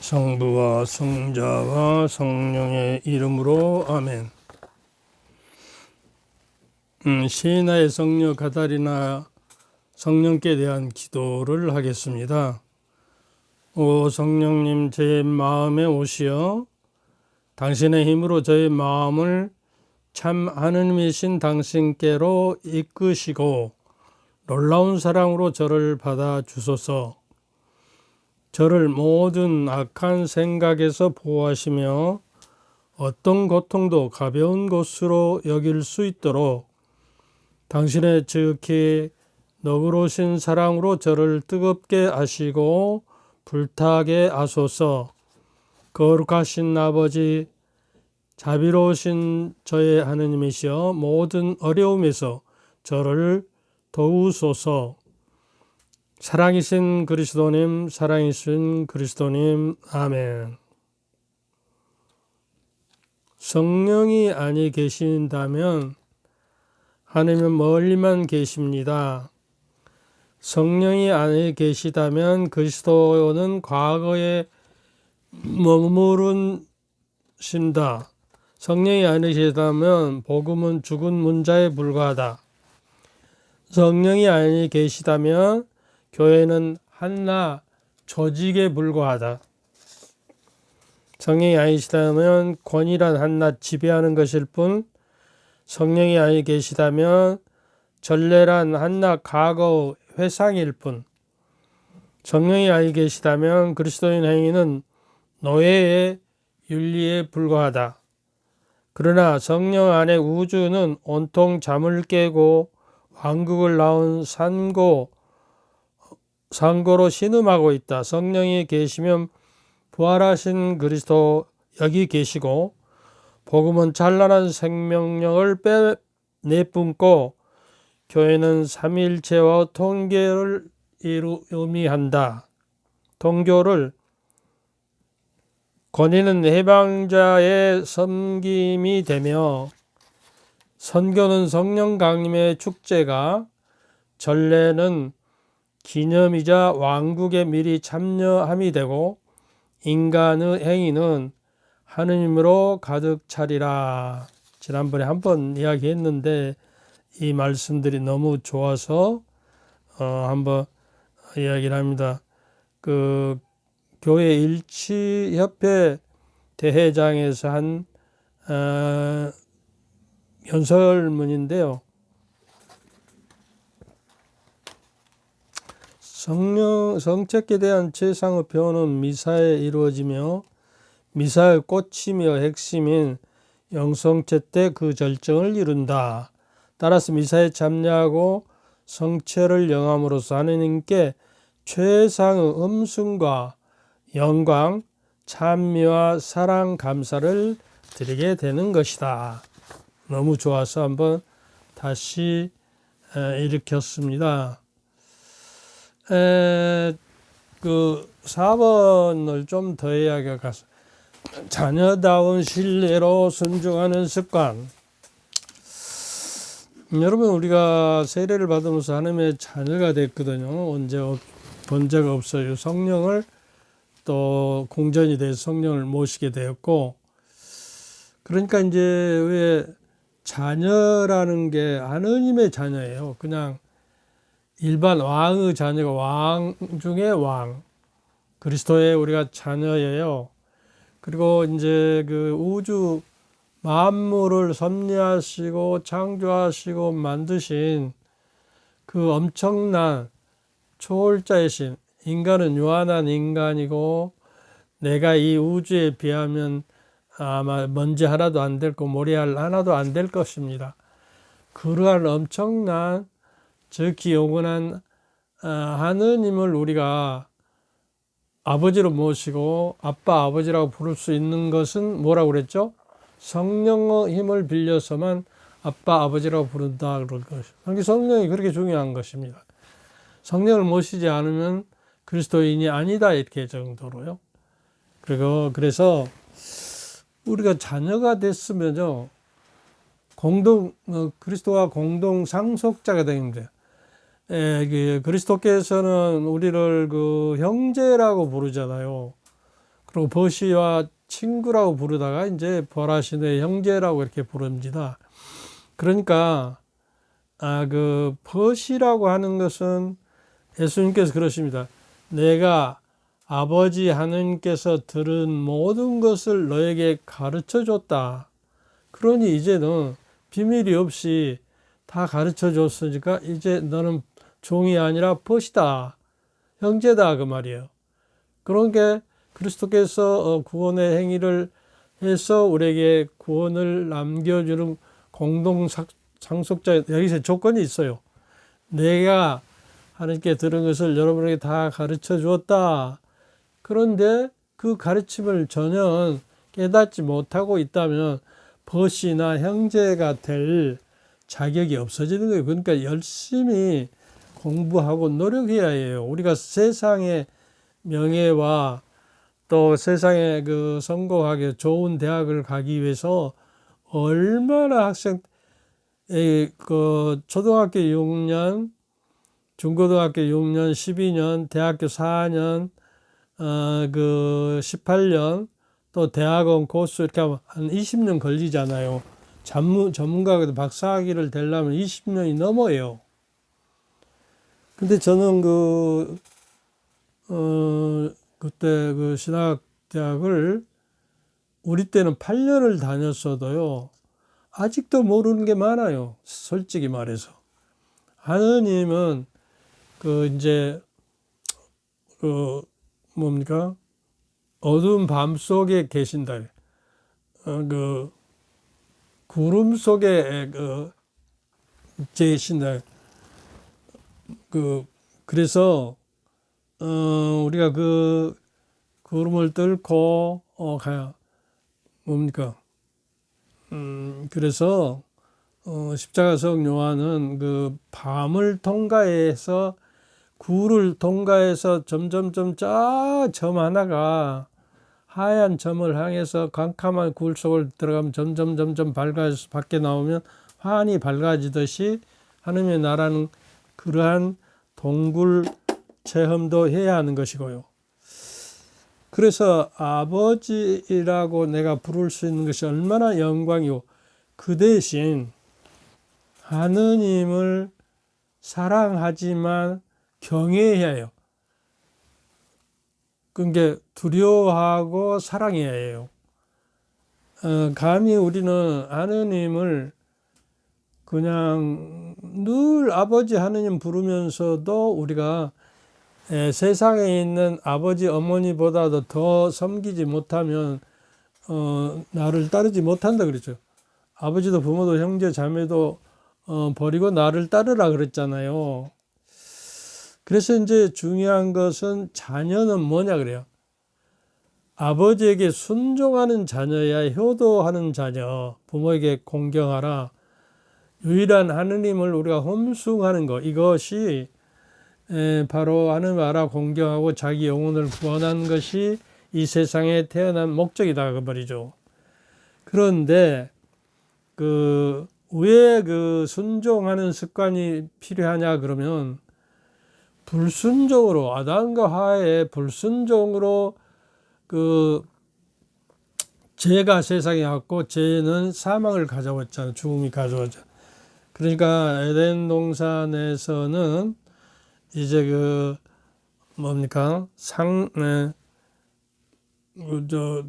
성부와 성자와 성령의 이름으로 아멘. 시인나의 성녀 가다리나 성령께 대한 기도를 하겠습니다. 오 성령님, 제 마음에 오시어 당신의 힘으로 저의 마음을 참 하느님이신 당신께로 이끄시고 놀라운 사랑으로 저를 받아 주소서. 저를 모든 악한 생각에서 보호하시며 어떤 고통도 가벼운 것으로 여길 수 있도록 당신의 지극히 너그러우신 사랑으로 저를 뜨겁게 하시고 불타게 하소서. 거룩하신 아버지, 자비로우신 저의 하느님이시여 모든 어려움에서 저를 도우소서. 사랑이신 그리스도님, 사랑이신 그리스도님, 아멘. 성령이 아니 계신다면 하나님은 멀리만 계십니다. 성령이 아니 계시다면 그리스도는 과거에 머무르신다. 성령이 아니 계시다면 복음은 죽은 문자에 불과하다. 성령이 아니 계시다면 교회는 한낱 조직에 불과하다. 성령이 아니시다면 권위란 한낱 지배하는 것일 뿐, 성령이 아니 계시다면 전례란 한낱 과거 회상일 뿐, 성령이 아니 계시다면 그리스도인 행위는 노예의 윤리에 불과하다. 그러나 성령 안에 우주는 온통 잠을 깨고 왕국을 낳은 상고로 신음하고 있다. 성령이 계시면 부활하신 그리스도 여기 계시고 복음은 찬란한 생명력을 내뿜고 교회는 삼위일체와 통교를 의미한다. 통교를 권위는 해방자의 섬김이 되며 선교는 성령 강림의 축제가, 전례는 기념이자 왕국에 미리 참여함이 되고 인간의 행위는 하느님으로 가득 차리라. 지난번에 한번 이야기했는데 이 말씀들이 너무 좋아서 한번 이야기를 합니다. 그 교회 일치협회 대회장에서 한 연설문인데요. 성책에 대한 최상의 표현은 미사에 이루어지며 미사의 꽃이며 핵심인 영성체 때 그 절정을 이룬다. 따라서 미사에 참여하고 성체를 영함으로써 하느님께 최상의 음순과 영광, 찬미와 사랑, 감사를 드리게 되는 것이다. 너무 좋아서 한번 다시 일으켰습니다. 그 4번을 좀 더 이야기해서 자녀다운 신뢰로 순종하는 습관. 여러분, 우리가 세례를 받으면서 하나님의 자녀가 됐거든요. 언제 본 적 없어요. 성령을 또 공전이 돼서 성령을 모시게 되었고, 그러니까 이제 왜 자녀라는 게 하느님의 자녀예요. 그냥 일반 왕의 자녀가 왕 중에 왕, 그리스도의 우리가 자녀예요. 그리고 이제 그 우주 만물을 섭리하시고 창조하시고 만드신 그 엄청난 초월자이신, 인간은 유한한 인간이고 내가 이 우주에 비하면 아마 먼지 하나도 안 될 거, 모래알 하나도 안 될 것입니다. 그러한 엄청난 즉히 영원한 하느님을 우리가 아버지로 모시고 아빠, 아버지라고 부를 수 있는 것은 뭐라고 그랬죠? 성령의 힘을 빌려서만 아빠, 아버지라고 부른다 그럴 것이죠. 성령이 그렇게 중요한 것입니다. 성령을 모시지 않으면 그리스도인이 아니다, 이렇게 정도로요. 그래서 우리가 자녀가 됐으면요, 그리스도와 공동 상속자가 됩니다. 그리스도께서는 우리를 그 형제라고 부르잖아요. 그리고 버시와 친구라고 부르다가 이제 부활하신 후에 형제라고 이렇게 부릅니다. 그러니까 그 버시라고 하는 것은 예수님께서 그러십니다. 내가 아버지 하나님께서 들은 모든 것을 너에게 가르쳐 줬다. 그러니 이제는 비밀이 없이 다 가르쳐 줬으니까 이제 너는 종이 아니라 벗이다. 형제다. 그 말이에요. 그런 게 그리스도께서 구원의 행위를 해서 우리에게 구원을 남겨주는 공동 상속자, 여기서 조건이 있어요. 내가 하나님께 들은 것을 여러분에게 다 가르쳐 주었다. 그런데 그 가르침을 전혀 깨닫지 못하고 있다면 벗이나 형제가 될 자격이 없어지는 거예요. 그러니까 열심히 공부하고 노력해야 해요. 우리가 세상의 명예와 또 세상에 그 성공하게 좋은 대학을 가기 위해서 얼마나 그 초등학교 6년, 중고등학교 6년, 12년, 대학교 4년, 그 18년, 또 대학원 코스 이렇게 하면 한 20년 걸리잖아요. 전문가가 박사학위를 되려면 20년이 넘어요. 근데 저는 그때 그 신학대학을 우리 때는 8년을 다녔어도요, 아직도 모르는 게 많아요. 솔직히 말해서. 하느님은 이제 뭡니까? 어두운 밤 속에 계신다. 구름 속에 계신다. 그래서 우리가 그 구름을 뚫고 가야 뭡니까? 그래서 십자가성 요한은 그 밤을 통과해서 구를 통과해서 점점점 점 하나가 하얀 점을 향해서 캄캄한 굴 속을 들어가면 점점 밝아져서 밖에 나오면 환히 밝아지듯이 하느님의 나라는 그러한 동굴 체험도 해야 하는 것이고요. 그래서 아버지라고 내가 부를 수 있는 것이 얼마나 영광이고, 그 대신 하느님을 사랑하지만 경외해야 해요. 그러니까 두려워하고 사랑해야 해요. 감히 우리는 하느님을 그냥 늘 아버지 하느님 부르면서도 우리가 세상에 있는 아버지 어머니보다도 더 섬기지 못하면 나를 따르지 못한다 그랬죠. 아버지도 부모도 형제 자매도 버리고 나를 따르라 그랬잖아요. 그래서 이제 중요한 것은 자녀는 뭐냐 그래요. 아버지에게 순종하는 자녀야 효도하는 자녀, 부모에게 공경하라. 유일한 하느님을 우리가 험숭하는 것, 이것이 바로 하느님 알아 공경하고 자기 영혼을 구원한 것이 이 세상에 태어난 목적이다 그 말이죠. 그런데 왜 순종하는 습관이 필요하냐 그러면, 불순종으로, 아담과 하와의 불순종으로 죄가 세상에 왔고, 죄는 사망을 가져왔잖아요. 죽음이 가져왔잖아요. 그러니까 에덴 동산에서는 이제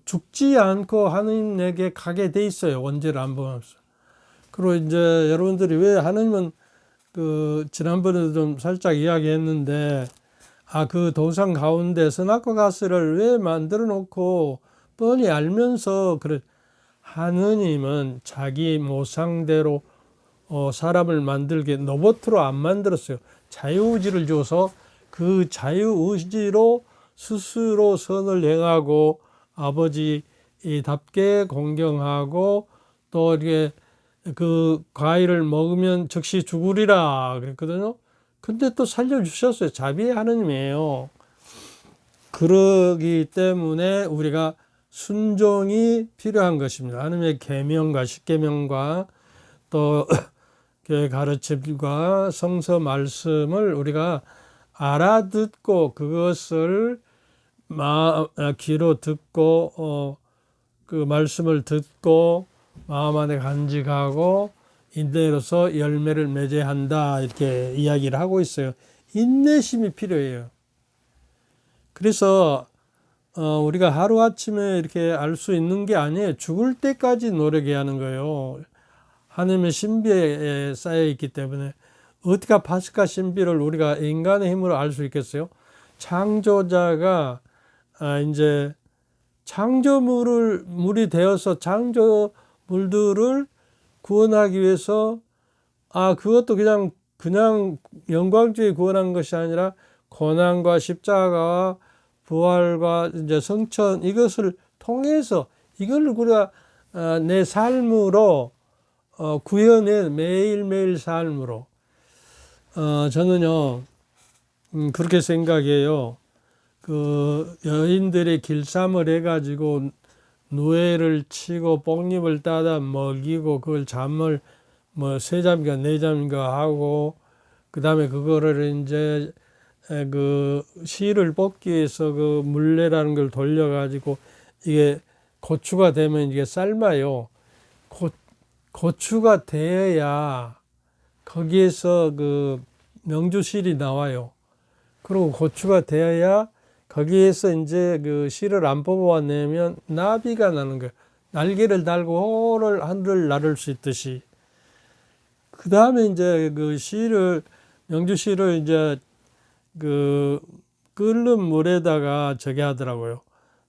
죽지 않고 하느님에게 가게 돼 있어요. 원죄를 안 범하면서. 그리고 이제 여러분들이 왜 하느님은 지난번에도 좀 살짝 이야기했는데, 그 도상 가운데 선악과 가스를 왜 만들어 놓고 뻔히 알면서 그래. 하느님은 자기 모상대로 사람을 만들게 로봇으로 안 만들었어요. 자유의지를 줘서 그 자유의지로 스스로 선을 행하고 아버지답게 공경하고, 또 이렇게 그 과일을 먹으면 즉시 죽으리라 그랬거든요. 근데 또 살려주셨어요. 자비의 하느님이에요. 그러기 때문에 우리가 순종이 필요한 것입니다. 하느님의 계명과 십계명과 또 교회 가르침과 성서 말씀을 우리가 알아듣고 그것을 귀로 듣고 그 말씀을 듣고 마음 안에 간직하고 인내로서 열매를 맺어야 한다 이렇게 이야기를 하고 있어요. 인내심이 필요해요. 그래서 우리가 하루아침에 이렇게 알 수 있는 게 아니에요. 죽을 때까지 노력해야 하는 거예요. 하나님의 신비에 쌓여 있기 때문에 어떻게 파스카 신비를 우리가 인간의 힘으로 알 수 있겠어요? 창조자가 이제 물이 되어서 창조물들을 구원하기 위해서 그것도 그냥 영광주의 구원한 것이 아니라 고난과 십자가와 부활과 이제 성천 이것을 통해서 이걸 우리가 내 삶으로 구현해 매일매일 삶으로 저는요 그렇게 생각해요. 그 여인들이 길쌈을 해가지고 누에를 치고 뽕잎을 따다 먹이고 그걸 잠을 세 잠인가 네 잠인가 하고 그 다음에 그거를 이제 그 실을 뽑기 위해서 그 물레라는 걸 돌려가지고 이게 고추가 되면 이게 삶아요. 고추가 되어야 거기에서 그 명주실이 나와요. 그리고 고추가 되어야 거기에서 이제 그 실을 안 뽑아내면 나비가 나는 거예요. 날개를 달고 하늘을 나를 수 있듯이. 그 다음에 이제 그 명주실을 이제 그 끓는 물에다가 저기 하더라고요.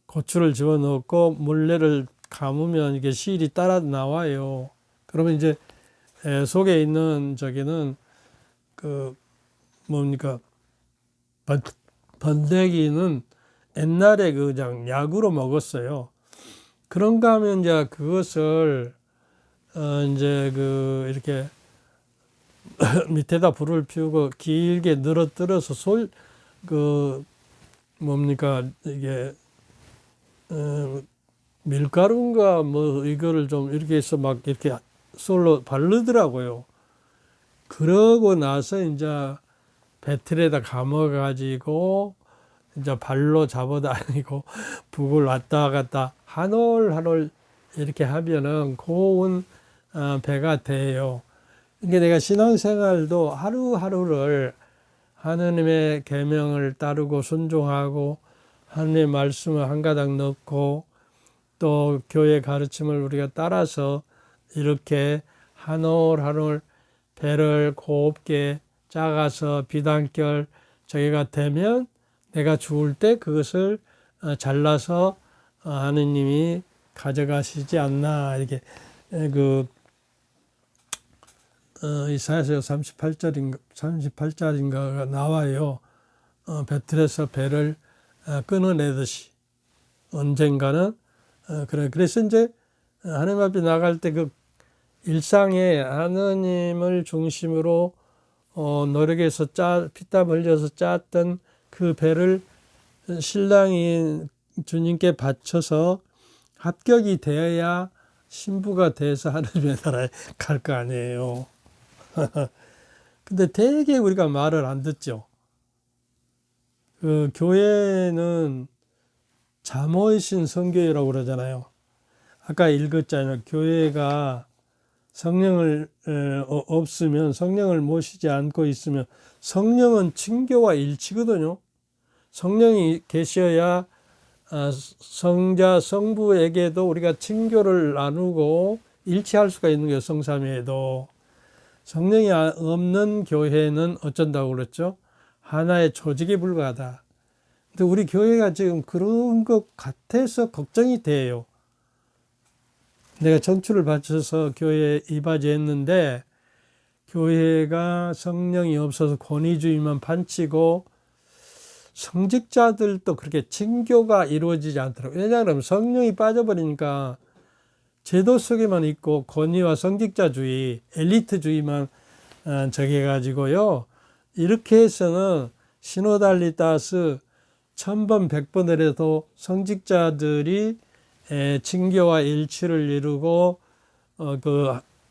고추를 집어넣고 물레를 감으면 이게 실이 따라 나와요. 그러면 이제 속에 있는 저기는 그 뭡니까 번데기는 옛날에 그냥 약으로 먹었어요. 그런가 하면 이제 그것을 이제 그 이렇게 밑에다 불을 피우고 길게 늘어뜨려서 그 뭡니까 이게 밀가루인가 뭐 이거를 좀 이렇게 해서 막 이렇게 솔로 바르더라고요. 그러고 나서 이제 배틀에다 감아가지고 이제 발로 잡아다니고 북을 왔다 갔다 한 올 이렇게 하면은 고운 배가 돼요. 이게 내가 신앙생활도 하루하루를 하느님의 계명을 따르고 순종하고 하느님의 말씀을 한 가닥 넣고 또 교회 가르침을 우리가 따라서 이렇게 한 올 배를 곱게 작아서 비단결 저기가 되면 내가 죽을 때 그것을 잘라서 하느님이 가져가시지 않나 이렇게 그 이사야서 38절인가가 나와요. 배틀에서 배를 끊어내듯이 언젠가는 그래서 이제 하나님 앞에 나갈 때 그 일상에 하느님을 중심으로 노력해서 피땀 흘려서 짰던 그 배를 신랑이 주님께 바쳐서 합격이 되어야 신부가 돼서 하느님의 나라에 갈 거 아니에요. 근데 되게 우리가 말을 안 듣죠. 그 교회는 잠오이신 성교회라고 그러잖아요. 아까 읽었잖아요. 교회가 성령을 없으면 성령을 모시지 않고 있으면 성령은 친교와 일치거든요. 성령이 계셔야 성자 성부에게도 우리가 친교를 나누고 일치할 수가 있는 거예요. 성삼위에도. 성령이 없는 교회는 어쩐다고 그랬죠? 하나의 조직에 불과하다. 근데 우리 교회가 지금 그런 것 같아서 걱정이 돼요. 내가 전추를 바쳐서 교회에 이바지했는데 교회가 성령이 없어서 권위주의만 판치고 성직자들도 그렇게 친교가 이루어지지 않더라고요. 왜냐하면 성령이 빠져버리니까 제도 속에만 있고 권위와 성직자주의, 엘리트주의만 정해가지고요. 이렇게 해서는 시노달리다스 1000번, 100번을 해도 성직자들이 친교와 일치를 이루고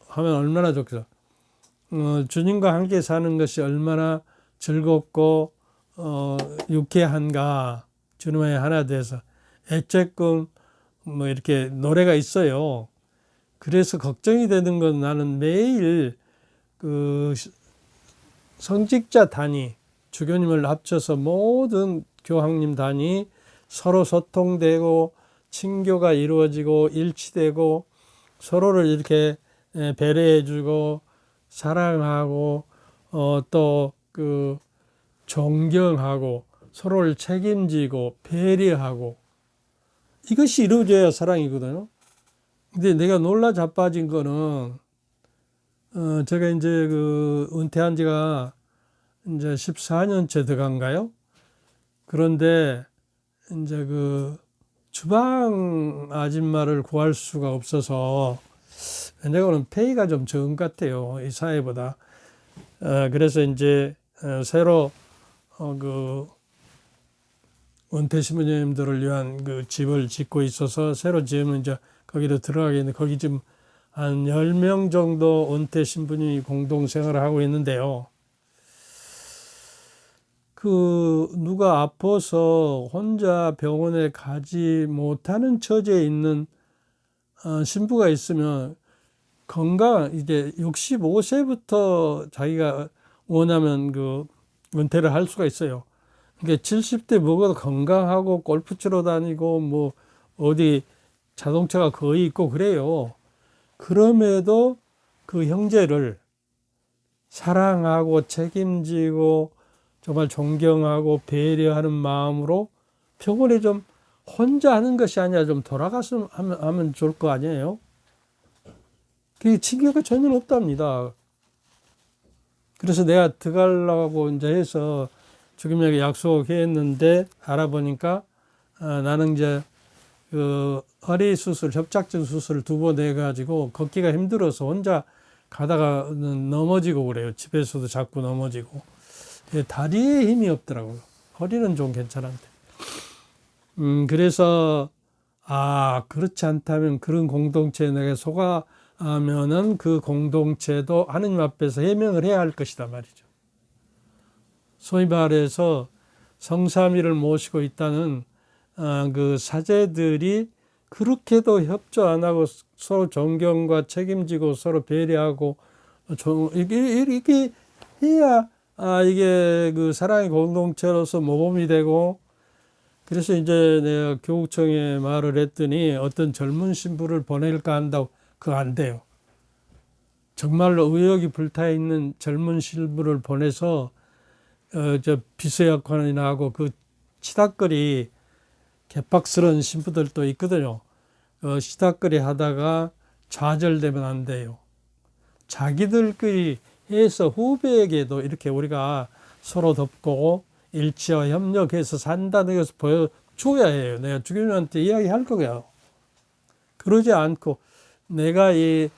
하면 얼마나 좋겠어. 주님과 함께 사는 것이 얼마나 즐겁고 유쾌한가. 주님의 하나 돼서 애째끔 뭐 이렇게 노래가 있어요. 그래서 걱정이 되는 건 나는 매일 그 성직자 단위, 주교님을 합쳐서 모든 교황님 단위 서로 소통되고 친교가 이루어지고 일치되고 서로를 이렇게 배려해주고 사랑하고 또 그 존경하고 서로를 책임지고 배려하고 이것이 이루어져야 사랑이거든요. 근데 내가 놀라 자빠진 거는 제가 이제 그 은퇴한 지가 이제 14년째 돼간가요? 그런데 이제 그 주방 아줌마를 구할 수가 없어서 내가는 페이가 좀 적은 것 같아요. 이 사회보다. 그래서 이제 새로 그 은퇴 신부님들을 위한 그 집을 짓고 있어서 새로 지으면 이제 거기로 들어가겠는데 거기 지금 한 10명 정도 은퇴 신부님이 공동생활을 하고 있는데요. 그 누가 아파서 혼자 병원에 가지 못하는 처지에 있는 신부가 있으면 건강 이제 65세부터 자기가 원하면 그 은퇴를 할 수가 있어요. 그러니까 70대 먹어도 건강하고 골프 치러 다니고 뭐 어디 자동차가 거의 있고 그래요. 그럼에도 그 형제를 사랑하고 책임지고 정말 존경하고 배려하는 마음으로 병원에 좀 혼자 하는 것이 아니라 좀 돌아가서 하면 좋을 거 아니에요. 그게 친교가 전혀 없답니다. 그래서 내가 들어가려고 이제 해서 주님에게 약속했는데 알아보니까 나는 이제 그 허리 수술, 협착증 수술을 2번 해가지고 걷기가 힘들어서 혼자 가다가 넘어지고 그래요. 집에서도 자꾸 넘어지고. 다리에 힘이 없더라고요. 허리는 좀 괜찮은데. 그래서 그렇지 않다면 그런 공동체에 내가 속아면은 그 공동체도 하느님 앞에서 해명을 해야 할 것이다 말이죠. 소위 말해서 성삼위를 모시고 있다는 그 사제들이 그렇게도 협조 안 하고 서로 존경과 책임지고 서로 배려하고 이렇게 해야 이게 그 사랑의 공동체로서 모범이 되고. 그래서 이제 내가 교육청에 말을 했더니 어떤 젊은 신부를 보낼까 한다고 그거 안 돼요. 정말로 의욕이 불타 있는 젊은 신부를 보내서 저 비서 역할이나 하고 그 치닥거리 개빡스러운 신부들도 있거든요. 치닥거리 하다가 좌절되면 안 돼요. 자기들끼리 해서 후배에게도 이렇게 우리가 서로 돕고 일치와 협력해서 산다는 것을 보여줘야 해요. 내가 주교님한테 이야기할 거고요. 그러지 않고 내가 이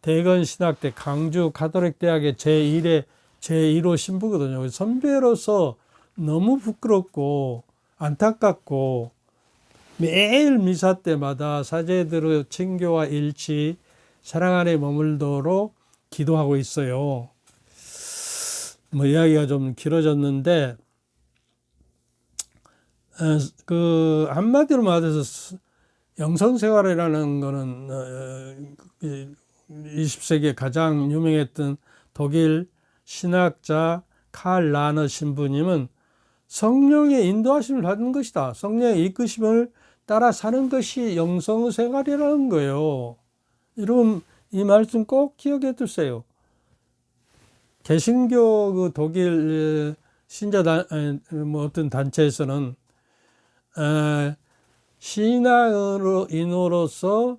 대건 신학대 강주 가톨릭 대학의 제1호 신부거든요. 선배로서 너무 부끄럽고 안타깝고 매일 미사 때마다 사제들의 친교와 일치, 사랑 안에 머물도록 기도하고 있어요. 뭐 이야기가 좀 길어졌는데 그 한마디로 말해서 영성생활이라는 거는 20세기에 가장 유명했던 독일 신학자 칼 라너 신부님은 성령의 인도하심을 받는 것이다. 성령의 이끄심을 따라 사는 것이 영성생활이라는 거예요. 여러분 이 말씀 꼭 기억해 두세요. 개신교 그 독일 신자 뭐 어떤 단체에서는 신앙인으로서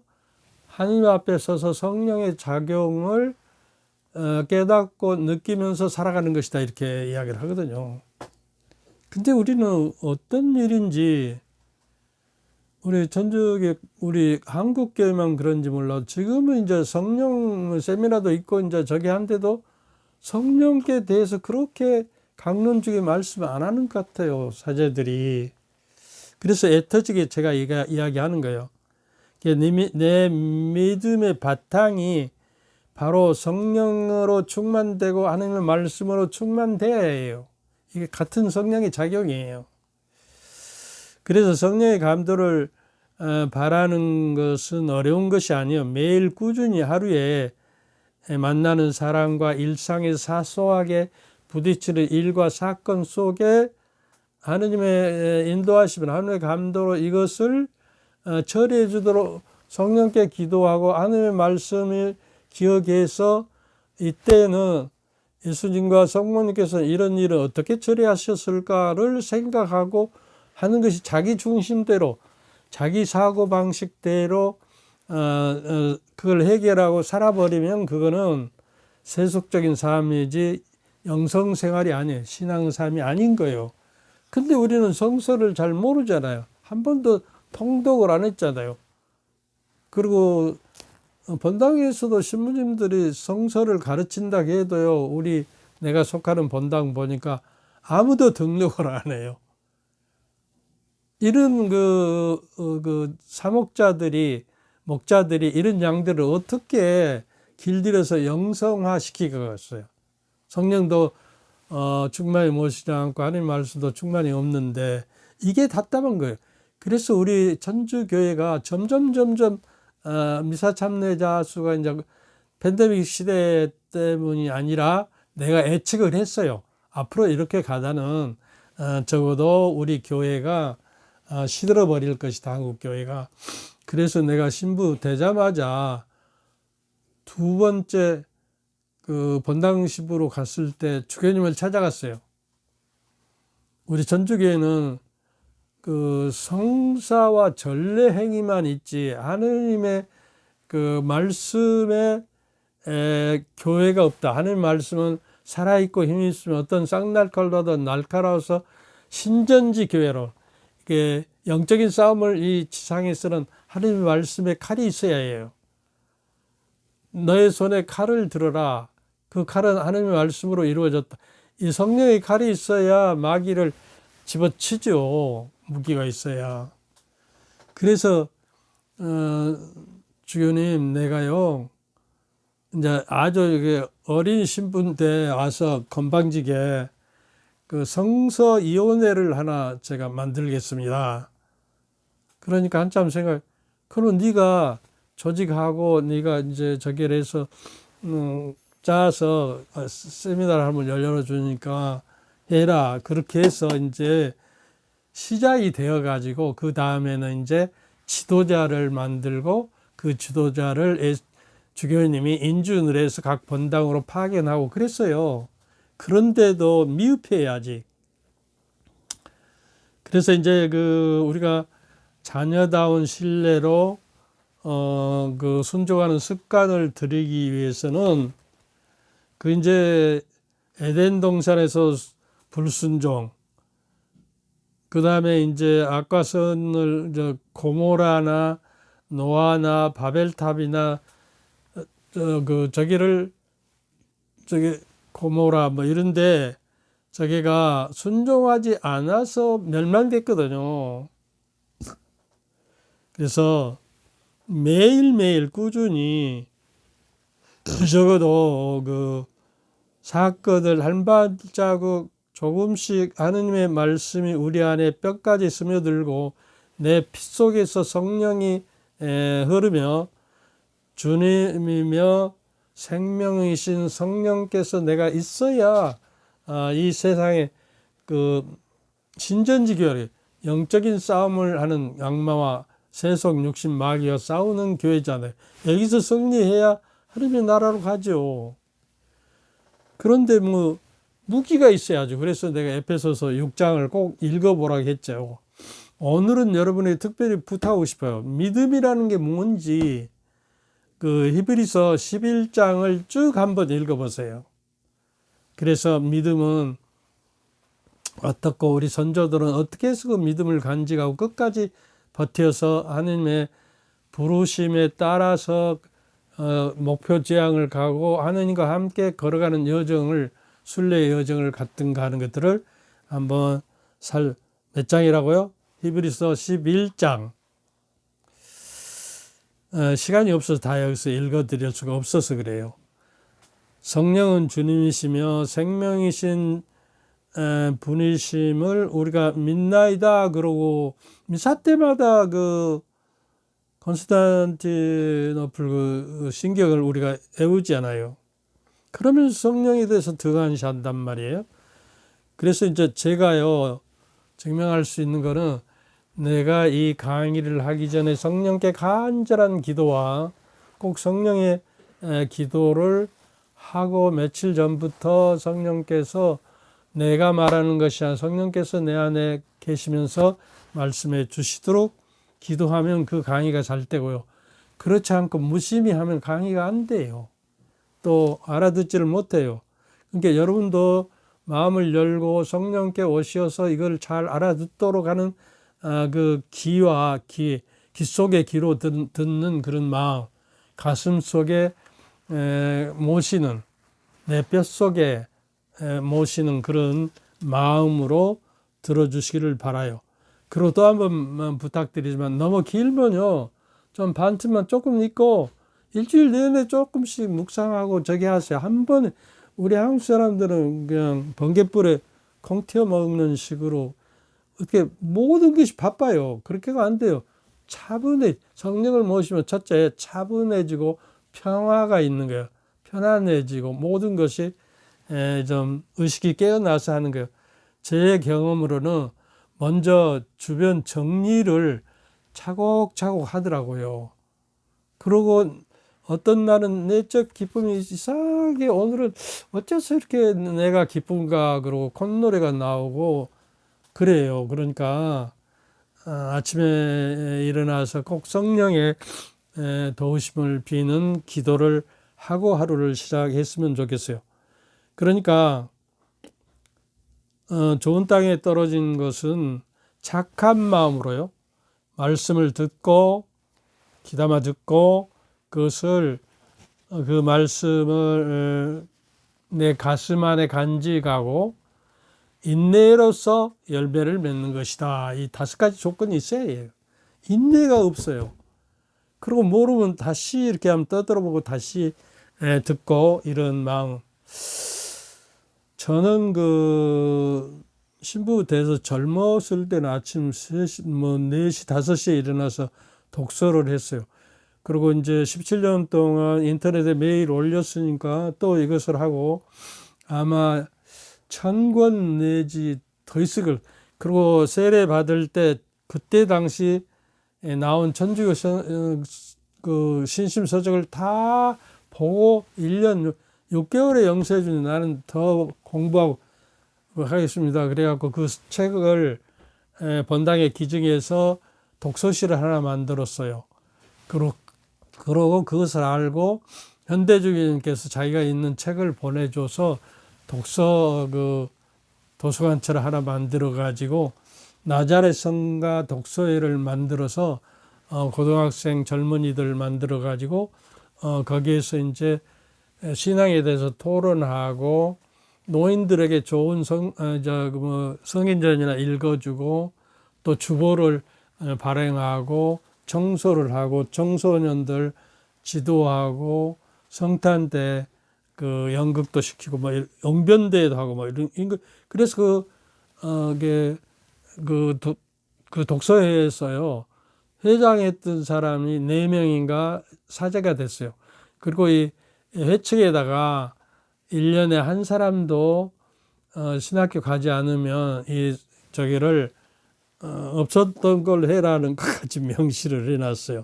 하나님 앞에 서서 성령의 작용을 깨닫고 느끼면서 살아가는 것이다 이렇게 이야기를 하거든요. 근데 우리는 어떤 일인지 우리 전적에 우리 한국교회만 그런지 몰라도 지금은 이제 성령 세미나도 있고 이제 저기 한데도 성령께 대해서 그렇게 강론적인 말씀 안 하는 것 같아요 사제들이. 그래서 애터지게 제가 이야기하는 거예요. 내 믿음의 바탕이 바로 성령으로 충만되고 하나님의 말씀으로 충만돼야 해요. 이게 같은 성령의 작용이에요. 그래서 성령의 감도를 바라는 것은 어려운 것이 아니에요. 매일 꾸준히 하루에 만나는 사람과 일상에 사소하게 부딪히는 일과 사건 속에 하느님의 인도하시면 하나님의 감도로 이것을 처리해 주도록 성령께 기도하고 하나님의 말씀을 기억해서 이때는 예수님과 성모님께서 이런 일을 어떻게 처리하셨을까를 생각하고 하는 것이 자기 중심대로 자기 사고방식대로 그걸 해결하고 살아버리면 그거는 세속적인 삶이지 영성생활이 아니에요. 신앙삶이 아닌 거예요. 근데 우리는 성서를 잘 모르잖아요. 한 번도 통독을 안 했잖아요. 그리고 본당에서도 신부님들이 성서를 가르친다 해도요, 내가 속하는 본당 보니까 아무도 등록을 안 해요. 이런 사목자들이, 목자들이 이런 양들을 어떻게 길들여서 영성화 시키겠어요. 성령도 충만히 모시지 않고 하나님 말씀도 충만히 없는데 이게 답답한 거예요. 그래서 우리 천주교회가 점점 미사 참여자 수가 이제 팬데믹 시대 때문이 아니라 내가 예측을 했어요. 앞으로 이렇게 가다는 적어도 우리 교회가 시들어 버릴 것이다, 한국 교회가. 그래서 내가 신부 되자마자 두 번째 그 본당 신부로 갔을 때 주교님을 찾아갔어요. 우리 전주교회는 그 성사와 전례 행위만 있지 하느님의 그 말씀에 교회가 없다. 하느님 말씀은 살아있고 힘이 있으면 어떤 쌍날칼로도 날카로워서 신전지 교회로, 이게 영적인 싸움을 이 지상에서는 하느님 말씀에 칼이 있어야 해요. 너의 손에 칼을 들어라. 그 칼은 하느님의 말씀으로 이루어졌다. 이 성령의 칼이 있어야 마귀를 집어치죠. 무기가 있어야. 그래서 주교님, 내가요 이제 아주 어린 신분 때 와서 건방지게 그 성서위원회를 하나 제가 만들겠습니다. 그러니까 한참 생각. 그럼 네가 조직하고 네가 이제 저기를 해서 짜서 세미나를 한번 열어주니까 해라. 그렇게 해서 이제 시작이 되어 가지고 그 다음에는 이제 지도자를 만들고 그 지도자를 주교님이 인준을 해서 각 본당으로 파견하고 그랬어요. 그런데도 미흡해야지. 그래서 이제 우리가 자녀다운 신뢰로 그 순종하는 습관을 들이기 위해서는 이제 에덴 동산에서 불순종, 그 다음에 이제 악과선을 고모라나 노아나 바벨탑이나 고모라 뭐 이런데 저기가 순종하지 않아서 멸망됐거든요. 그래서 매일매일 꾸준히 적어도 그 사건을 한 발자국 조금씩 하느님의 말씀이 우리 안에 뼈까지 스며들고 내 피 속에서 성령이 흐르며 주님이며 생명이신 성령께서 내가 있어야 이 세상에 그 신전지 교회, 영적인 싸움을 하는 악마와 세속 육신 마귀와 싸우는 교회잖아요. 여기서 승리해야 하나님의 나라로 가죠. 그런데 무기가 있어야죠. 그래서 내가 에베소서 6장을 꼭 읽어보라고 했죠. 오늘은 여러분이 특별히 부탁하고 싶어요. 믿음이라는 게 뭔지 히브리서 11장을 쭉 한번 읽어보세요. 그래서 믿음은 어떻고 우리 선조들은 어떻게 해서 그 믿음을 간직하고 끝까지 버텨서 하나님의 부르심에 따라서 목표 지향을 가고 하나님과 함께 걸어가는 여정을, 순례의 여정을 갔던가 하는 것들을 한번 몇 장이라고요? 히브리서 11장. 시간이 없어서 다 여기서 읽어드릴 수가 없어서 그래요. 성령은 주님이시며 생명이신 분이심을 우리가 믿나이다 그러고 미사 때마다 그 콘스탄티노플 그 신경을 우리가 외우잖아요. 그러면서 성령에 대해서 등한시한단 말이에요. 그래서 이제 제가요 증명할 수 있는 거는 내가 이 강의를 하기 전에 성령께 간절한 기도와 꼭 성령의 기도를 하고 며칠 전부터 성령께서 내가 말하는 것이 아니라 성령께서 내 안에 계시면서 말씀해 주시도록 기도하면 그 강의가 잘 되고요. 그렇지 않고 무심히 하면 강의가 안 돼요. 또 알아듣지를 못해요. 그러니까 여러분도 마음을 열고 성령께 오셔서 이걸 잘 알아듣도록 하는 그 귀와 귀 속의 귀로 듣는 그런 마음, 가슴 속에 모시는 내 뼛속에 모시는 그런 마음으로 들어주시기를 바라요. 그리고 또 한 번만 부탁드리지만 너무 길면요 좀 반쯤만 조금 읽고 일주일 내내 조금씩 묵상하고 저기 하세요. 한 번에 우리 한국 사람들은 그냥 번갯불에 콩 튀어 먹는 식으로 어떻게 모든 것이 바빠요. 그렇게가 안 돼요. 차분해 성령을 모시면 첫째 차분해지고 평화가 있는 거예요. 편안해지고 모든 것이 좀 의식이 깨어나서 하는 거예요. 제 경험으로는 먼저 주변 정리를 차곡차곡 하더라고요. 그러고 어떤 날은 내적 기쁨이 이상하게 오늘은 어째서 이렇게 내가 기쁜가 그러고 콧노래가 나오고 그래요. 그러니까 아침에 일어나서 꼭 성령의 도우심을 비는 기도를 하고 하루를 시작했으면 좋겠어요. 그러니까 좋은 땅에 떨어진 것은 착한 마음으로요. 말씀을 듣고 귀담아 듣고 그것을 그 말씀을 내 가슴 안에 간직하고 인내로서 열매를 맺는 것이다. 이 5가지 조건이 있어야 해요. 인내가 없어요. 그리고 모르면 다시 이렇게 한번 떠들어보고 다시 듣고 이런 마음. 저는 그 신부 돼서 젊었을 때는 아침 3시, 4시, 5시에 일어나서 독서를 했어요. 그리고 이제 17년 동안 인터넷에 매일 올렸으니까 또 이것을 하고 아마 1000권 내지 더 있을 걸. 그리고 세례 받을 때 그때 당시 나온 천주교 그 신심서적을 다 보고 1년 6개월의 영세 중에 나는 더 공부하고 하겠습니다. 그래갖고 그 책을 본당에 기증해서 독서실을 하나 만들었어요. 그러고 그것을 알고 현대주의님께서 자기가 있는 책을 보내줘서 도서관처럼 하나 만들어 가지고 나자렛 성가 독서회를 만들어서 고등학생 젊은이들 만들어 가지고 거기에서 이제 신앙에 대해서 토론하고 노인들에게 좋은 성인전이나 읽어주고 또 주보를 발행하고 청소를 하고 청소년들 지도하고 성탄 때 그 연극도 시키고 뭐 영변대회도 하고 뭐 이런 그래서 그 독서회에서요 회장했던 사람이 4명인가 사제가 됐어요. 그리고 이 회칙에다가 1년에 한 사람도 신학교 가지 않으면 저기를 없었던 걸 해라는 것까지 명시를 해놨어요.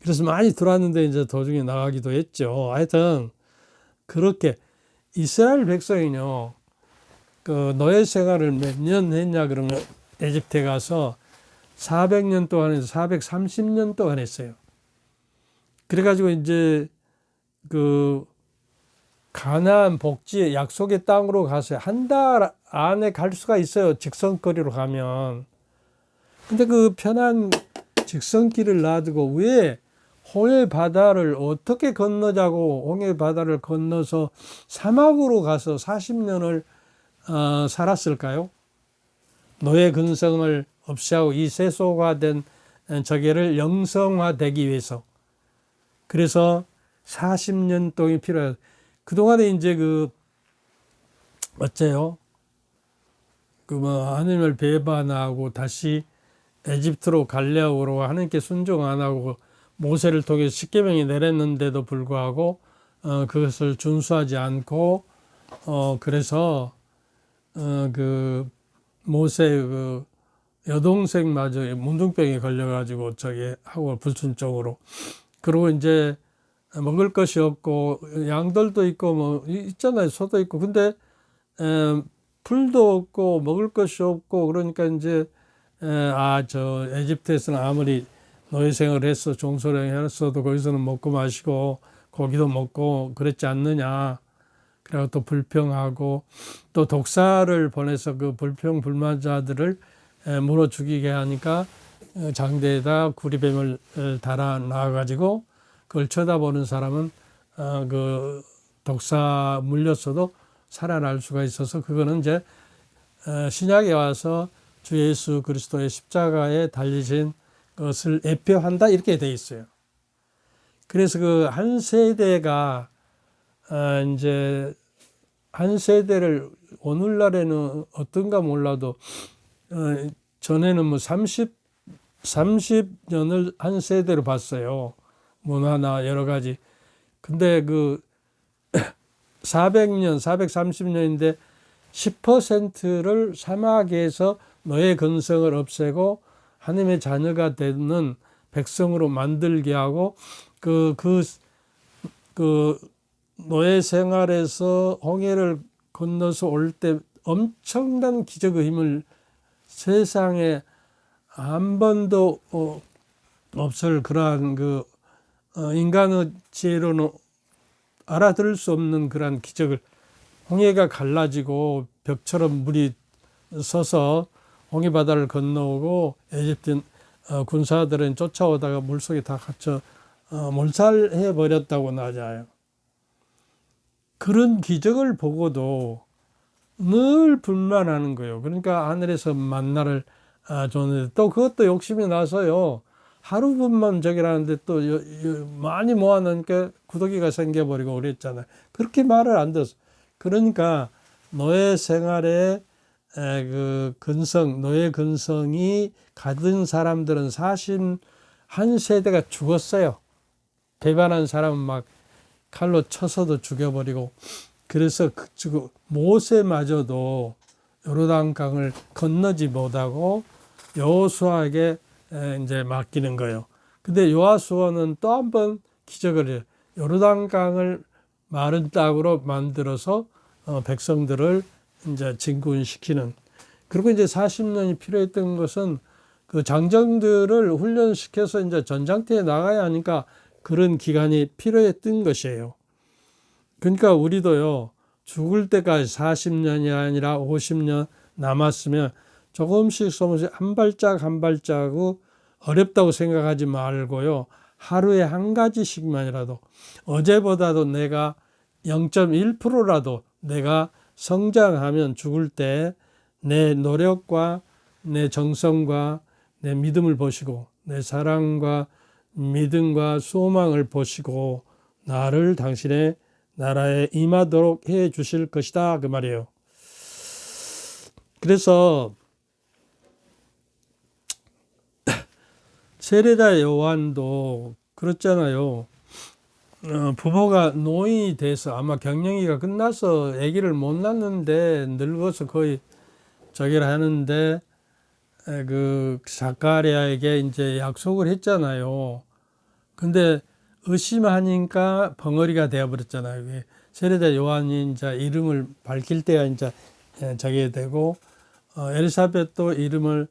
그래서 많이 들어왔는데 이제 도중에 나가기도 했죠. 하여튼 그렇게 이스라엘 백성이요 그 노예 생활을 몇 년 했냐 그러면 에집트에 가서 400년 동안 해서 430년 동안 했어요. 그래가지고 이제 그 가나안 복지의 약속의 땅으로 가서 한 달 안에 갈 수가 있어요. 직선거리로 가면. 근데 그 편한 직선길을 놔두고 왜 홍해 바다를 어떻게 건너자고 홍해 바다를 건너서 사막으로 가서 40년을 살았을까요? 노예 근성을 없애하고 이 세속화된 저게를 영성화되기 위해서. 그래서 40년 동이 필요해요. 그동안에 이제 어째요? 하나님을 배반하고 다시 에집트로 가려고 하나님께 순종 안 하고 모세를 통해 십계명이 내렸는데도 불구하고 그것을 준수하지 않고 그래서 모세 여동생마저 문둥병에 걸려가지고 하고 불순종으로 그리고 이제 먹을 것이 없고 양들도 있고 뭐 있잖아요. 소도 있고 근데 풀도 없고 먹을 것이 없고 그러니까 이제 저 에집트에서는 아무리 노예 생활을 했어 종소리를 했어도 거기서는 먹고 마시고 고기도 먹고 그랬지 않느냐. 그리고 또 불평하고 또 독사를 보내서 그 불평불만자들을 물어 죽이게 하니까 장대에다 구리뱀을 달아 놔가지고 그걸 쳐다보는 사람은 그 독사 물렸어도 살아날 수가 있어서 그거는 이제 신약에 와서 주 예수 그리스도의 십자가에 달리신 것을 예표한다 이렇게 돼 있어요. 그래서 그 한 세대가 이제 한 세대를 오늘날에는 어떤가 몰라도 전에는 뭐 30년을 한 세대로 봤어요. 문화나 여러 가지. 근데 400년, 430년인데 10%를 사막에서 너의 근성을 없애고 하나님의 자녀가 되는 백성으로 만들게 하고 노예 생활에서 홍해를 건너서 올 때 엄청난 기적의 힘을 세상에 한 번도 없을 그러한 인간의 지혜로는 알아들을 수 없는 그러한 기적을 홍해가 갈라지고 벽처럼 물이 서서 홍해 바다를 건너오고 에집트 군사들은 쫓아오다가 물속에 다 갇혀 몰살해 버렸다고 나와요. 그런 기적을 보고도 늘 불만하는 거예요. 그러니까 하늘에서 만나를 줬는데 또 그것도 욕심이 나서요. 하루분만 저기라는데 또 많이 모아놓으니까 구더기가 생겨버리고 그랬잖아요. 그렇게 말을 안 들었어. 그러니까 노예 생활에 노예 근성이 가진 사람들은 41세대가 죽었어요. 배반한 사람은 막 칼로 쳐서도 죽여버리고 그래서 모세마저도 요르단강을 건너지 못하고 여호수아에게 이제 맡기는 거예요. 근데 여호수아는 또 한 번 기적을 해요. 요르단강을 마른 땅으로 만들어서 백성들을 이제 진군시키는. 그리고 이제 40년이 필요했던 것은 그 장정들을 훈련시켜서 이제 전장터에 나가야 하니까 그런 기간이 필요했던 것이에요. 그러니까 우리도요, 죽을 때까지 40년이 아니라 50년 남았으면 조금씩 한 발짝 한 발자국 어렵다고 생각하지 말고요. 하루에 한 가지씩만이라도 어제보다도 내가 0.1%라도 내가 성장하면 죽을 때 내 노력과 내 정성과 내 믿음을 보시고 내 사랑과 믿음과 소망을 보시고 나를 당신의 나라에 임하도록 해 주실 것이다 그 말이에요. 그래서 세례자 요한도 그렇잖아요. 부모가 노인이 돼서 아마 경영기가 끝나서 아기를 못 낳는데 늙어서 거의 저기를 하는데 사카리아에게 이제 약속을 했잖아요. 근데 의심하니까 벙어리가 되어버렸잖아요. 세례자 요한이 이제 이름을 밝힐 때가 이제 저게 되고 엘리사벳도 이름을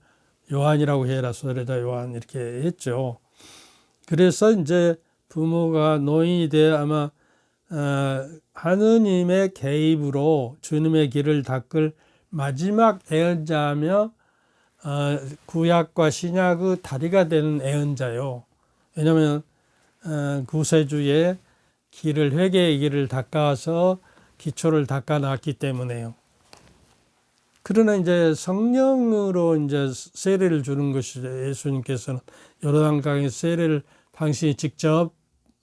요한이라고 해라 세례자 요한 이렇게 했죠. 그래서 이제 부모가 노인이 돼 아마 하느님의 개입으로 주님의 길을 닦을 마지막 애언자며 구약과 신약의 다리가 되는 애언자요. 왜냐하면 구세주의 길을 회개의 길을 닦아서 기초를 닦아놨기 때문에요. 그러나 이제 성령으로 이제 세례를 주는 것이죠. 예수님께서는 요르단강에 세례를 당신이 직접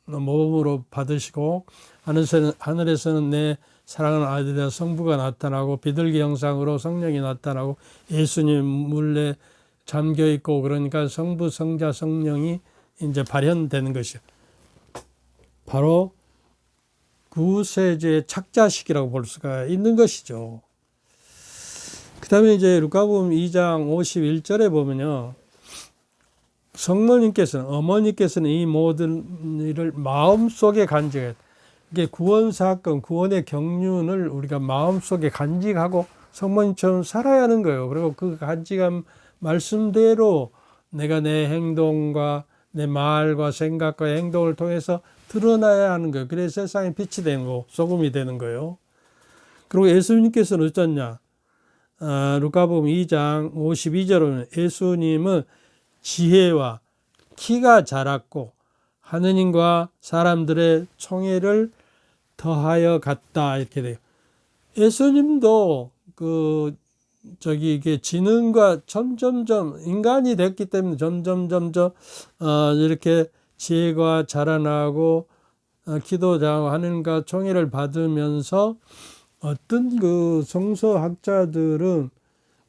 모범으로 받으시고 하늘에서는 내 사랑하는 아들이라 성부가 나타나고 비둘기 형상으로 성령이 나타나고 예수님 물에 잠겨 있고 그러니까 성부, 성자, 성령이 이제 발현되는 것이요. 바로 구세주의 착자식이라고 볼 수가 있는 것이죠. 그 다음에 이제 루카복음 2장 51절에 보면요. 성모님께서는, 어머니께서는 이 모든 일을 마음속에 간직해요. 이게 구원사건, 구원의 경륜을 우리가 마음속에 간직하고 성모님처럼 살아야 하는 거예요. 그리고 그 간직한 말씀대로 내가 내 행동과 내 말과 생각과 행동을 통해서 드러나야 하는 거예요. 그래서 세상에 빛이 되는 거, 소금이 되는 거예요. 그리고 예수님께서는 어쩌냐? 루카복음 2장 52절은 예수님은 지혜와 키가 자랐고 하느님과 사람들의 총애를 더하여 갔다 이렇게 돼요. 예수님도 이게 지능과 점점점 인간이 됐기 때문에 점점 이렇게 지혜가 자라나고 키도 자라고 하느님과 총애를 받으면서 어떤 그 성서학자들은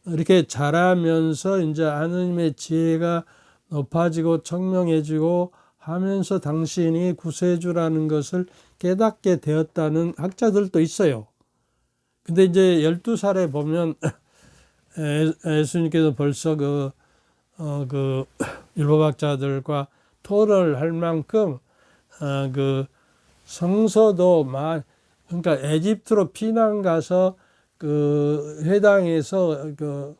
이렇게 자라면서 이제 하느님의 지혜가 높아지고 청명해지고 하면서 당신이 구세주라는 것을 깨닫게 되었다는 학자들도 있어요. 근데 이제 12살에 보면 예수님께서 벌써 그 율법학자들과 토론을 할 만큼 그 성서도 그러니까 에집트로 피난 가서 그 회당에서 그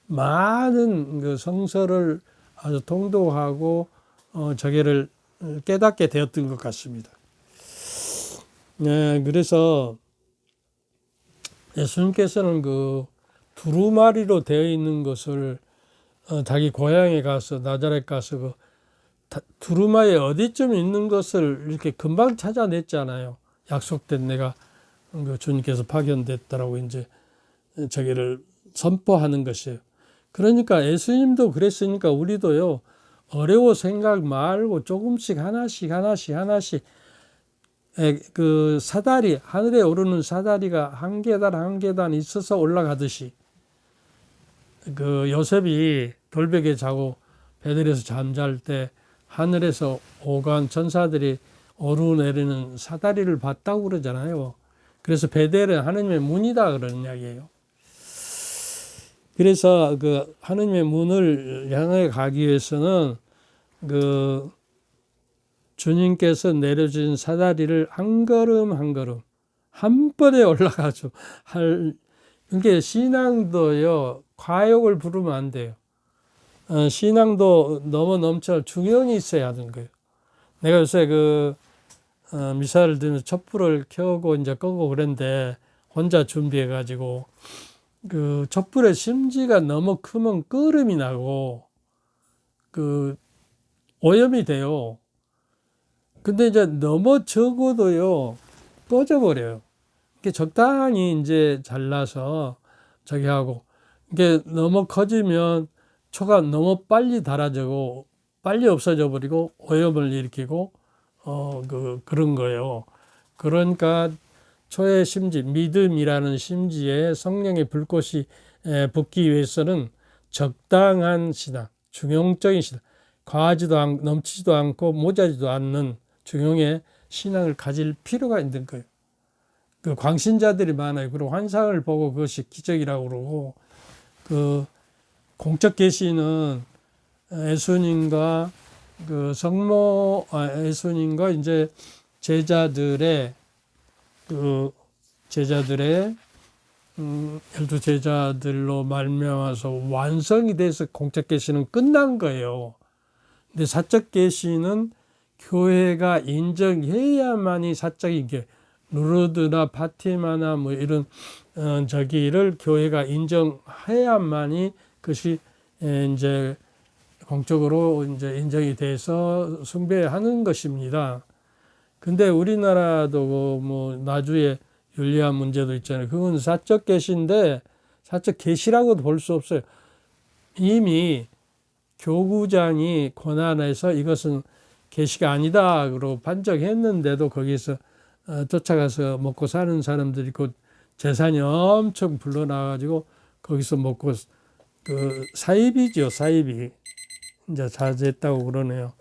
많은 그 성서를 아주 통독하고 저게를 깨닫게 되었던 것 같습니다. 네, 그래서 예수님께서는 그 두루마리로 되어 있는 것을 자기 고향에 가서 나자렛 가서 그 두루마리 어디쯤 있는 것을 이렇게 금방 찾아냈잖아요. 약속된 내가 주님께서 파견됐다라고 이제 저기를 선포하는 것이에요. 그러니까 예수님도 그랬으니까 우리도요, 어려워 생각 말고 조금씩 하나씩 그 사다리, 하늘에 오르는 사다리가 한 계단 한 계단 있어서 올라가듯이 그 요셉이 돌베개 자고 베들에서 잠잘 때 하늘에서 오간 천사들이 오르내리는 사다리를 봤다고 그러잖아요. 그래서 베델은 하느님의 문이다 그런 이야기예요. 그래서 그 하느님의 문을 향해 가기 위해서는 그 주님께서 내려주신 사다리를 한 걸음 한 걸음 한 번에 올라가죠. 그러니까 신앙도요, 과욕을 부르면 안 돼요. 신앙도 넘쳐 중형이 있어야 하는 거예요. 내가 요새 미사를 들으면서 촛불을 켜고 이제 끄고 그랬는데 혼자 준비해가지고 그 촛불의 심지가 너무 크면 끄름이 나고 오염이 돼요. 근데 이제 너무 적어도요, 꺼져버려요. 이게 적당히 이제 잘라서 저기 하고, 이게 너무 커지면 초가 너무 빨리 달아지고, 빨리 없어져 버리고, 오염을 일으키고, 그런 거예요. 그러니까 초의 심지, 믿음이라는 심지에 성령의 불꽃이 붙기 위해서는 적당한 신앙, 중용적인 신앙, 넘치지도 않고 모자지도 않는 중용의 신앙을 가질 필요가 있는 거예요. 그 광신자들이 많아요. 그리고 환상을 보고 그것이 기적이라고 그러고, 그 공적 계시는 예수님과 예수님과 이제 제자들의 12 제자들로 말미암아서 완성이 돼서 공적 계시는 끝난 거예요. 근데 사적 계시는 교회가 인정해야만이 사적인 게 루르드나 파티마나 뭐 이런 저기를 교회가 인정해야만이 그것이 이제 공적으로 이제 인정이 돼서 숭배하는 것입니다. 근데 우리나라도 뭐 나주에 윤리화 문제도 있잖아요. 그건 사적 계시인데 사적 계시라고도 볼 수 없어요. 이미 교구장이 권한해서 이것은 계시가 아니다 그러고 판정했는데도 거기서 쫓아가서 먹고 사는 사람들이 곧 재산이 엄청 불러나가지고 거기서 먹고 그 사입이죠. 사입이 이제 자제했다고 그러네요.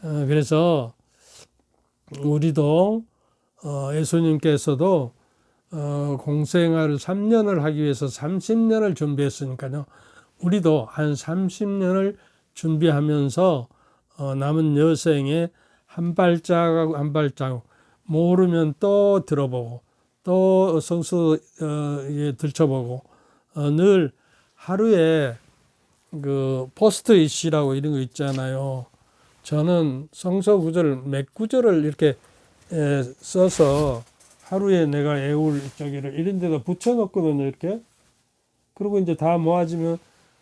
그래서 우리도 예수님께서도 공생활 3년을 하기 위해서 30년을 준비했으니까요. 우리도 한 30년을 준비하면서 남은 여생에 한 발자국 한 발자국 모르면 또 들어보고 또 성서에 들춰보고 늘 하루에 그 포스트잇이라고 이런 거 있잖아요. 저는 성서 구절을 몇 구절을 이렇게 써서 하루에 내가 외울 저기를 이런 데다 붙여놓거든요. 이렇게. 그리고 이제 다 모아지면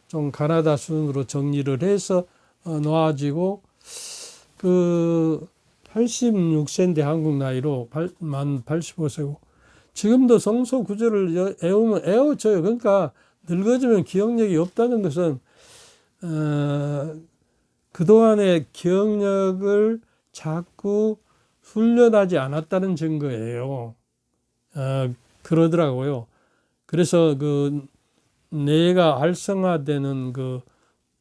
좀 가나다 순으로 정리를 해서 놓아지고 그 86세인데 한국 나이로 만 85세고 지금도 성서 구절을 외우면 외워져요. 그러니까 늙어지면 기억력이 없다는 것은 그동안의 기억력을 자꾸 훈련하지 않았다는 증거예요. 그러더라고요. 그래서 그 뇌가 활성화되는 그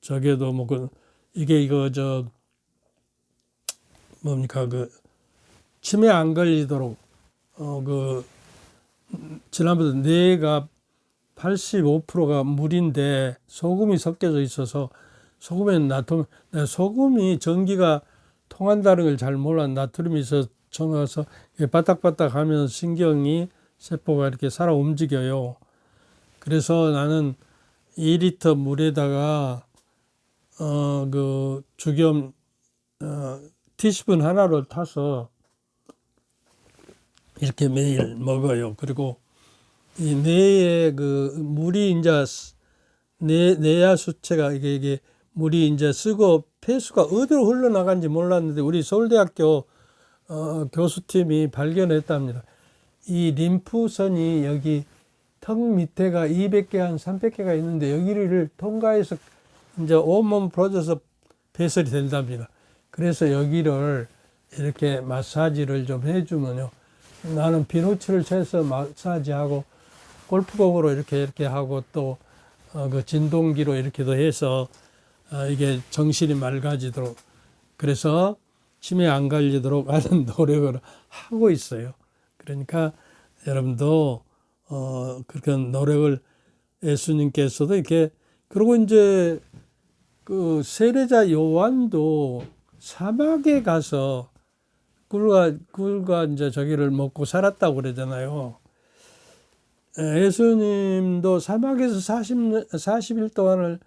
저게도 뭐 이게 이거 저 뭡니까 그 치매 안 걸리도록 그 지난번에 뇌가 85%가 물인데 소금이 섞여져 있어서 소금에는 소금이 전기가 통한다는 걸 잘 몰라. 나트륨이 있어서 정해서 바닥바닥 하면 신경이 세포가 이렇게 살아 움직여요. 그래서 나는 2리터 물에다가 그 죽염 티스푼 하나를 타서 이렇게 매일 먹어요. 그리고 이 뇌에 그 물이 이제 뇌야 수체가 이게 물이 이제 쓰고 폐수가 어디로 흘러나간지 몰랐는데 우리 서울대학교 교수팀이 발견했답니다. 이 림프선이 여기 턱 밑에가 200개 한 300개가 있는데 여기를 통과해서 이제 온몸 퍼져서 배설이 된답니다. 그래서 여기를 이렇게 마사지를 좀 해주면요. 나는 비누칠을 쳐서 마사지하고 골프공으로 이렇게 하고 또 그 진동기로 이렇게도 해서 이게 정신이 맑아지도록 그래서 치매 안 걸리도록 하는 노력을 하고 있어요. 그러니까 여러분도 그런 노력을 예수님께서도 이렇게 그리고 이제 그 세례자 요한도 사막에 가서 꿀과 이제 저기를 먹고 살았다고 그러잖아요. 예수님도 사막에서 40일 동안을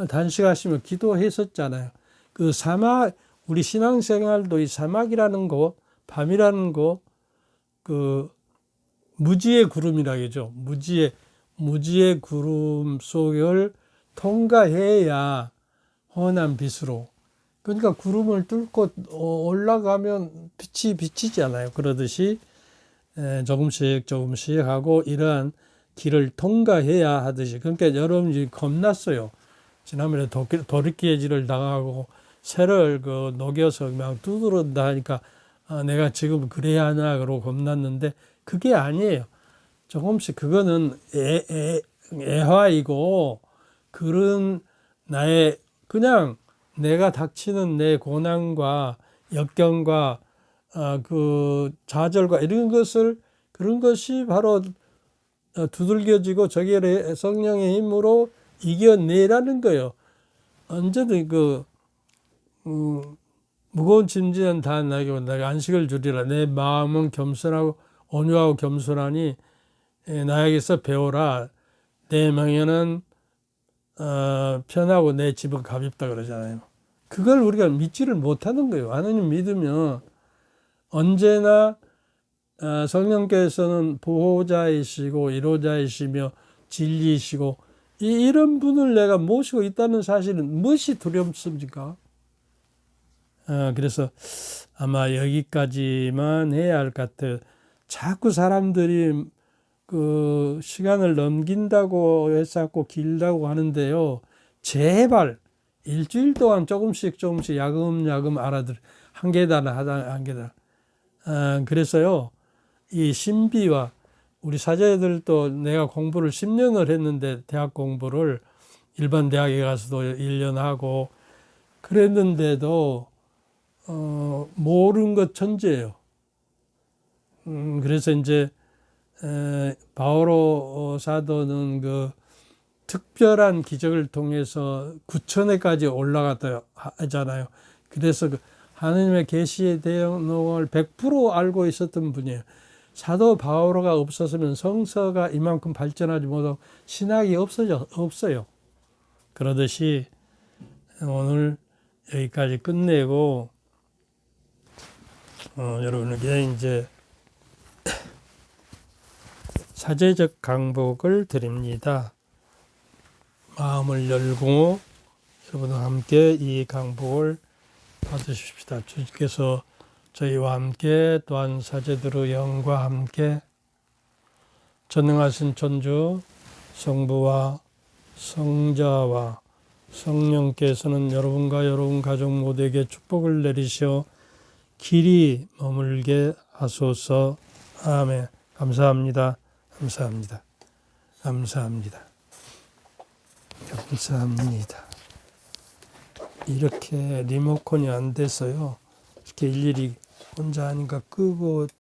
단식하시며 기도했었잖아요. 그 사막, 우리 신앙생활도 이 사막이라는 거, 밤이라는 거, 그 무지의 구름이라고 하죠. 무지의 구름 속을 통과해야 환한 빛으로. 그러니까 구름을 뚫고 올라가면 빛이 비치지 않아요. 그러듯이 조금씩 하고 이러한 길을 통과해야 하듯이. 그러니까 여러분이 겁났어요. 지난번에 도리깨질을 당하고 새를 그 녹여서 막 두드린다 하니까 내가 지금 그래야 하나 그러고 겁났는데 그게 아니에요. 조금씩 그거는 애화이고 그런 나의 그냥 내가 닥치는 내 고난과 역경과 그 좌절과 이런 그런 것이 바로 두들겨지고 저게 성령의 힘으로 이겨내라는 거예요. 언제든 무거운 짐지는 다 나에게 내가 안식을 주리라. 내 마음은 겸손하고 온유하고 겸손하니 나에게서 배워라. 내 명예는 편하고 내 집은 가볍다 그러잖아요. 그걸 우리가 믿지를 못하는 거예요. 하나님 믿으면 언제나 성령께서는 보호자이시고 위로자이시며 진리이시고 이런 분을 내가 모시고 있다는 사실은 무엇이 두렵습니까? 그래서 아마 여기까지만 해야 할 것 같아요. 자꾸 사람들이 그 시간을 넘긴다고 해서 길다고 하는데요. 제발 일주일 동안 조금씩 야금야금 한 계단 한 계단. 그래서요, 이 신비와 우리 사제들도 내가 공부를 10년을 했는데 대학 공부를 일반 대학에 가서도 1년 하고 그랬는데도 모르는 것 천지예요. 그래서 이제 바오로 사도는 그 특별한 기적을 통해서 구천에까지 올라갔다 하잖아요. 그래서 그 하느님의 계시의 내용을 100% 알고 있었던 분이에요. 사도 바오로가 없었으면 성서가 이만큼 발전하지 못하고 신학이 없어요. 그러듯이 오늘 여기까지 끝내고 여러분에게 이제 사제적 강복을 드립니다. 마음을 열고 여러분과 함께 이 강복을 받으십시다. 주께서 저희와 함께 또한 사제들의 영과 함께 전능하신 천주 성부와 성자와 성령께서는 여러분과 여러분 가족 모두에게 축복을 내리시어 길이 머물게 하소서. 아멘. 감사합니다. 감사합니다. 감사합니다. 감사합니다. 이렇게 리모컨이 안 돼서요. 이렇게 일일이 혼자 하니까 끄고